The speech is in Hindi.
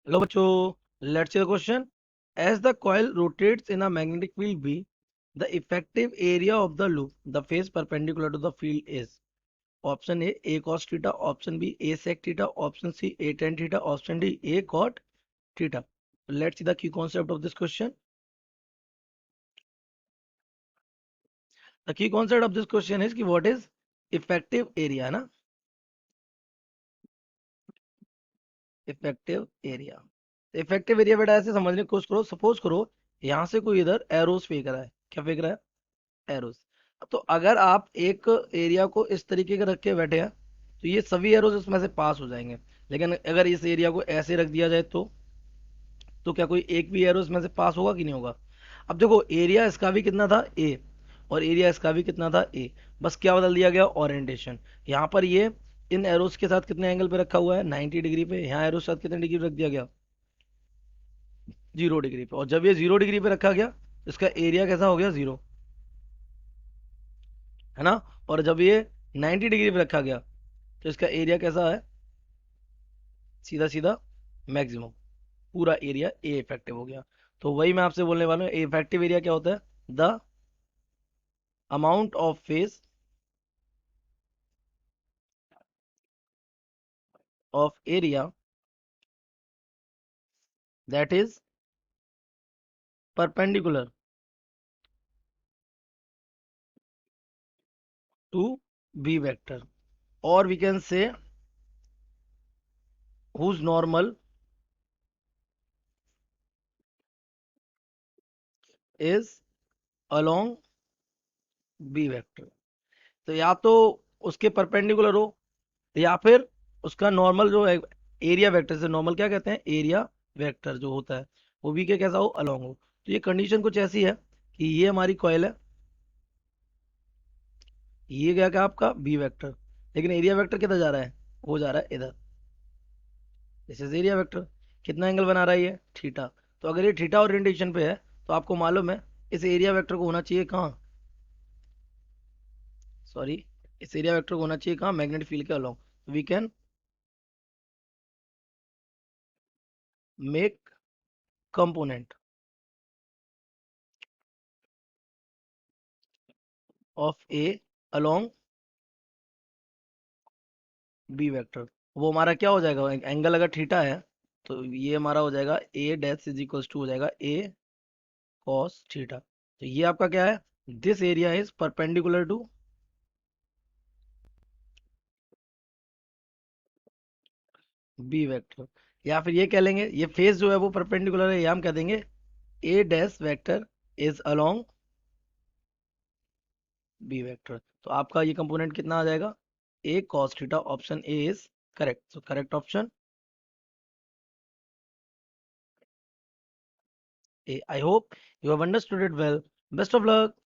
Hello बच्चों, let's see the question. As the coil rotates in a magnetic field B, the effective area of the loop, the phase perpendicular to the field is option A cos theta, option B A sec theta, option C A tan theta, option D A cot theta. Let's see the key concept of this question. The key concept of this question is कि what is effective area, है ना? Effective area. इफेक्टिव एरिया बेटा ऐसे समझने की कोशिश करो, सपोज करो यहाँ से कोई इधर एरोस फेंक रहा है। क्या फेंक रहा है? एरोस। तो अगर आप एक एरिया को इस तरीके का रख के बैठे हैं तो ये सभी एरोस इसमें से पास हो जाएंगे। लेकिन अगर इस एरिया को ऐसे रख दिया जाए तो क्या कोई एक भी एरो इसमें से पास होगा कि नहीं होगा? अब देखो एरिया इसका भी कितना था ए, और एरिया इसका भी कितना था ए। बस क्या बदल दिया गया? ओरिएंटेशन। यहाँ पर ये इन एरोस के साथ कितने एंगल पे रखा हुआ है? 90 डिग्री पे। यहाँ एरोस के साथ कितने डिग्री रख दिया गया? 0 डिग्री पे। और जब ये 0 डिग्री पे रखा गया इसका एरिया कैसा हो गया? जीरो, है ना? और जब ये 90 डिग्री पे रखा गया तो इसका एरिया कैसा है? सीधा सीधा मैक्सिमम। पूरा एरिया ए इफेक्टिव हो गया। तो वही मैं आपसे बोलने वाला हूँ, ए इफेक्टिव एरिया क्या होता है? The amount of face of area that is perpendicular to B vector, और we can say whose normal is along B vector. तो या तो उसके परपेंडिकुलर हो या फिर उसका नॉर्मल जो है एरिया वेक्टर से, नॉर्मल क्या कहते हैं? एरिया वेक्टर जो होता है वो भी क्या कैसा हो? अलोंग हो। तो ये कंडीशन कुछ ऐसी है कि ये हमारी कॉइल है, ये क्या क्या आपका बी वेक्टर, लेकिन एरिया वेक्टर किधर जा रहा है? वो जा रहा है इधर। This is area vector. कितना एंगल बना रहा है ये? थीटा। तो अगर ये थीटा ओरिएंटेशन पे है तो आपको मालूम है इस एरिया वेक्टर को होना चाहिए कहाँ? सॉरी, इस एरिया वेक्टर को होना चाहिए कहाँ? मैग्नेटिक फील्ड के along. We can make component of A along B vector. वो हमारा क्या हो जाएगा? एंगल अगर थीटा है तो ये हमारा हो जाएगा ए डैश इज इक्वल टू हो जाएगा ए कॉस थीटा। तो ये आपका क्या है? This area is perpendicular to B vector. या फिर ये कह लेंगे ये फेस जो है वो परपेंडिकुलर है, या हम कह देंगे A dash vector is along B vector. तो आपका ये कंपोनेंट कितना आ जाएगा? A cos theta. Option A is correct. So correct option A. I hope you have understood it well. Best of luck.